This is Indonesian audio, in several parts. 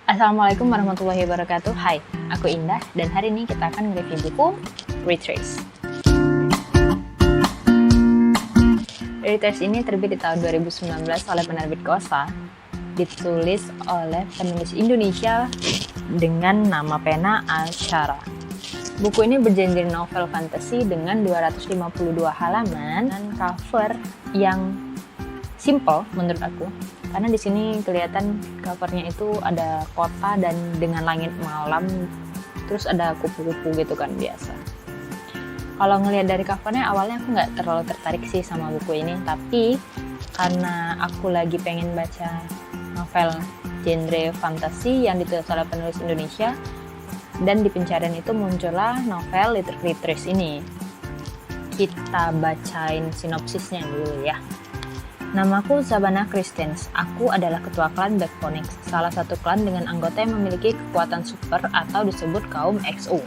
Assalamualaikum warahmatullahi wabarakatuh. Hai, aku Indah dan hari ini kita akan nge-review buku Retrace. Retrace ini terbit di tahun 2019 oleh penerbit Kosa, ditulis oleh penulis Indonesia dengan nama pena Asyara. Buku ini bergenre novel fantasi dengan 252 halaman dan cover yang simple menurut aku, karena di sini kelihatan covernya itu ada kota dan dengan langit malam, terus ada kupu-kupu gitu kan biasa. Kalau ngelihat dari covernya awalnya aku nggak terlalu tertarik sih sama buku ini, tapi karena aku lagi pengen baca novel genre fantasi yang ditulis oleh penulis Indonesia, dan di pencarian itu muncullah novel Retrace ini. Kita bacain sinopsisnya dulu ya. Namaku Savannah Christens. Aku adalah ketua klan Black Phoenix, salah satu klan dengan anggota yang memiliki kekuatan super atau disebut kaum XO.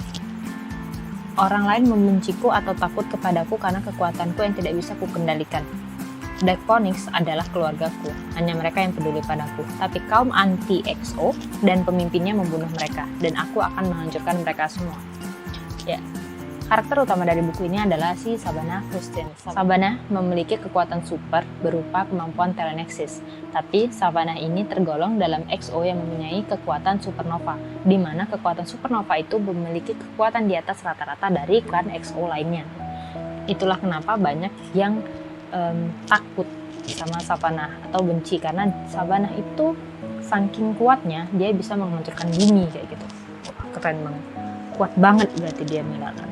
Orang lain membenciku atau takut kepadaku karena kekuatanku yang tidak bisa kukendalikan. Black Phoenix adalah keluargaku, hanya mereka yang peduli padaku. Tapi kaum anti-XO dan pemimpinnya membunuh mereka, dan aku akan menghancurkan mereka semua. Ya, karakter utama dari buku ini adalah si Savannah Christens. Savannah memiliki kekuatan super berupa kemampuan telekinesis, tapi Savannah ini tergolong dalam XO yang mempunyai kekuatan supernova, di mana kekuatan supernova itu memiliki kekuatan di atas rata-rata dari klan XO lainnya. Itulah kenapa banyak yang takut sama Savannah atau benci, karena Savannah itu saking kuatnya dia bisa menghancurkan bumi kayak gitu. Keren banget, kuat banget berarti dia melawan.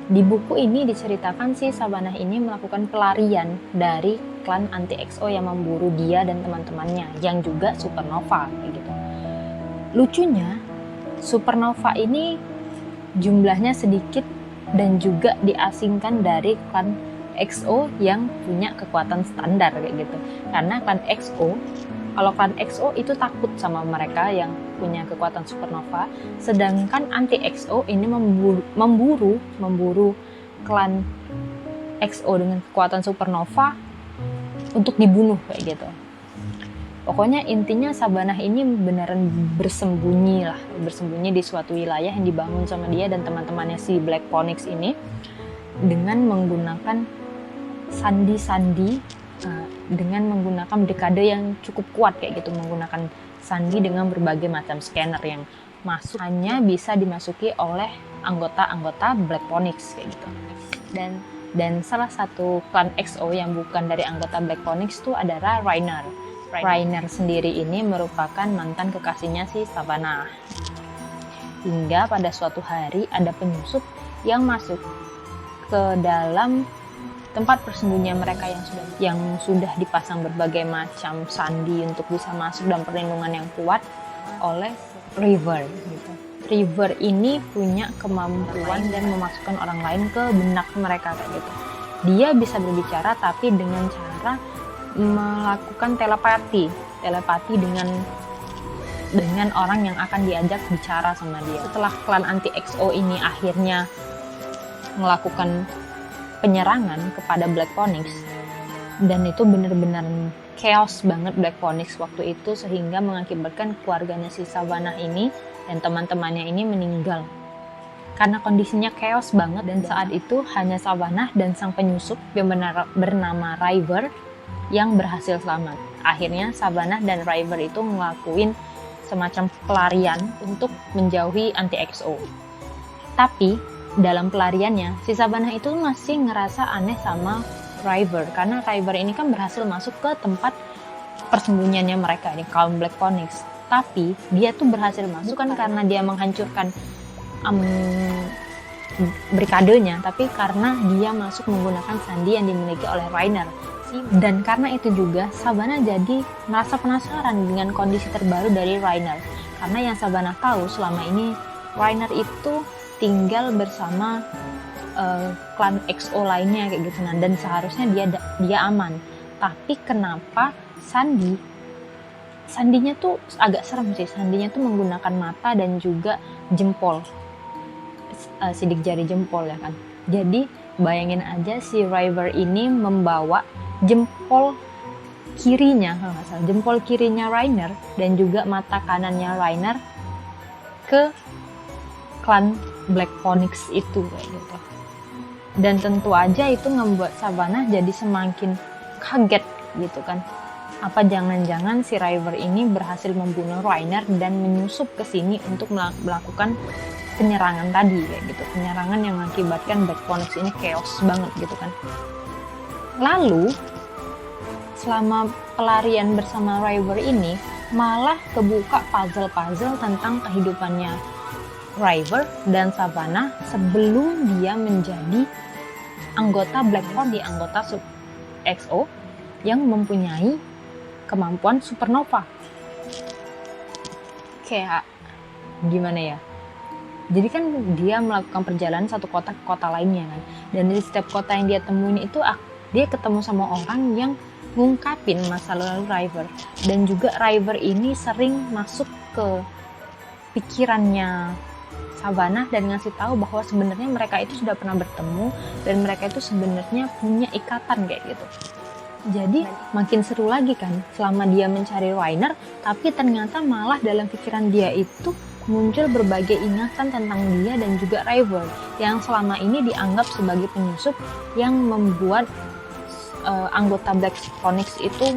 Di buku ini diceritakan si Savannah ini melakukan pelarian dari klan anti-XO yang memburu dia dan teman-temannya yang juga supernova kayak gitu. Lucunya, supernova ini jumlahnya sedikit dan juga diasingkan dari klan XO yang punya kekuatan standar kayak gitu. Karena klan XO itu takut sama mereka yang punya kekuatan supernova, sedangkan anti-XO ini memburu klan XO dengan kekuatan supernova untuk dibunuh kayak gitu. Pokoknya intinya Savannah ini beneran bersembunyi di suatu wilayah yang dibangun sama dia dan teman-temannya si Black Phoenix ini dengan menggunakan sandi-sandi, dengan menggunakan dekade yang cukup kuat kayak gitu, menggunakan sandi dengan berbagai macam scanner yang masuk hanya bisa dimasuki oleh anggota-anggota Black Phoenix kayak gitu. Dan salah satu klan XO yang bukan dari anggota Black Phoenix itu adalah Rainer. Rainer sendiri ini merupakan mantan kekasihnya si Savannah. Hingga pada suatu hari ada penyusup yang masuk ke dalam tempat persembunyian mereka yang sudah dipasang berbagai macam sandi untuk bisa masuk dan perlindungan yang kuat oleh River gitu. River ini punya kemampuan dan memasukkan orang lain ke benak mereka kayak gitu. Dia bisa berbicara tapi dengan cara melakukan telepati dengan orang yang akan diajak bicara sama dia. Setelah klan anti-XO ini akhirnya melakukan penyerangan kepada Black Phoenix, dan itu benar-benar chaos banget Black Phoenix waktu itu, sehingga mengakibatkan keluarganya si Savannah ini dan teman-temannya ini meninggal karena kondisinya chaos banget. Dan saat itu hanya Savannah dan sang penyusup yang bernama River yang berhasil selamat. Akhirnya Savannah dan River itu ngelakuin semacam pelarian untuk menjauhi anti-XO. Tapi dalam pelariannya, si Savannah itu masih ngerasa aneh sama River, karena River ini kan berhasil masuk ke tempat persembunyiannya mereka, di kaum Black Phoenix. Tapi dia tuh berhasil masuk kan karena dia menghancurkan barikadenya, tapi karena dia masuk menggunakan sandi yang dimiliki oleh Rainer. Dan karena itu juga Savannah jadi merasa penasaran dengan kondisi terbaru dari Rainer, karena yang Savannah tahu selama ini Rainer itu tinggal bersama klan XO lainnya kayak gitu. Nah, dan seharusnya dia aman. Tapi kenapa sandinya tuh agak serem sih. Sandinya tuh menggunakan mata dan juga jempol, sidik jari jempol ya kan. Jadi bayangin aja si River ini membawa jempol kirinya, kalau nggak salah, jempol kirinya Reiner dan juga mata kanannya Reiner ke klan Black Phoenix itu kayak gitu. Dan tentu aja itu membuat Shyvana jadi semakin kaget gitu kan. Apa jangan-jangan si River ini berhasil membunuh Reiner dan menyusup ke sini untuk melakukan penyerangan tadi kayak gitu. Penyerangan yang mengakibatkan Black Phoenix ini chaos banget gitu kan. Lalu selama pelarian bersama River ini malah kebuka puzzle-puzzle tentang kehidupannya River dan Shyvana sebelum dia menjadi anggota Black Phoenix, anggota EXO yang mempunyai kemampuan supernova. Kayak gimana ya? Jadi kan dia melakukan perjalanan satu kota ke kota lainnya kan. Dan dari setiap kota yang dia temuin itu dia ketemu sama orang yang ngungkapin masa lalu River. Dan juga River ini sering masuk ke pikirannya Shyvana dan ngasih tahu bahwa sebenarnya mereka itu sudah pernah bertemu dan mereka itu sebenarnya punya ikatan kayak gitu. Jadi makin seru lagi kan selama dia mencari Reiner, tapi ternyata malah dalam pikiran dia itu muncul berbagai ingatan tentang dia dan juga River yang selama ini dianggap sebagai penyusup yang membuat anggota Black Phoenix itu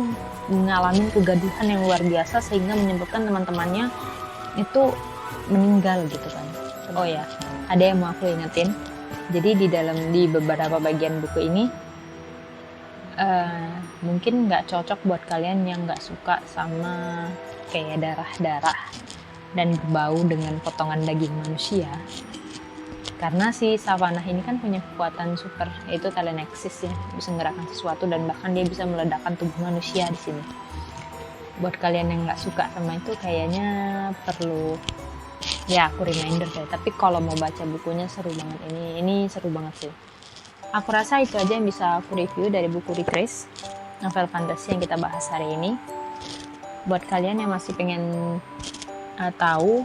mengalami kegaduhan yang luar biasa sehingga menyebabkan teman-temannya itu meninggal gitu kan. Oh ya, ada yang mau aku ingetin. Jadi di beberapa bagian buku ini mungkin nggak cocok buat kalian yang nggak suka sama kayak darah-darah dan berbau dengan potongan daging manusia, karena si Shyvana ini kan punya kekuatan super, yaitu telekinesis ya, bisa menggerakkan sesuatu dan bahkan dia bisa meledakkan tubuh manusia di sini. Buat kalian yang nggak suka sama itu kayaknya perlu ya aku reminder deh. Tapi kalau mau baca bukunya seru banget, ini seru banget sih. Aku rasa itu aja yang bisa aku review dari buku Retrace, novel fantasi yang kita bahas hari ini. Buat kalian yang masih pengen tahu,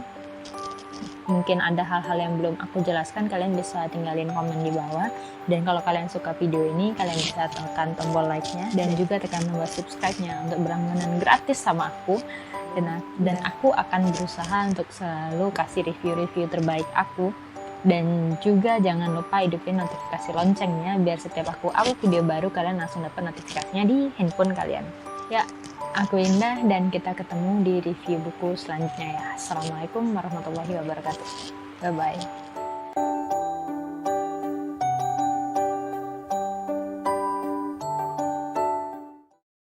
mungkin ada hal-hal yang belum aku jelaskan, kalian bisa tinggalin komen di bawah. Dan kalau kalian suka video ini, kalian bisa tekan tombol like-nya dan juga tekan tombol subscribe-nya untuk berlangganan gratis sama aku. Dan aku akan berusaha untuk selalu kasih review-review terbaik aku. Dan juga jangan lupa hidupin notifikasi loncengnya biar setiap aku upload video baru kalian langsung dapat notifikasinya di handphone kalian. Ya, aku Indah dan kita ketemu di review buku selanjutnya ya. Assalamualaikum warahmatullahi wabarakatuh. Bye bye.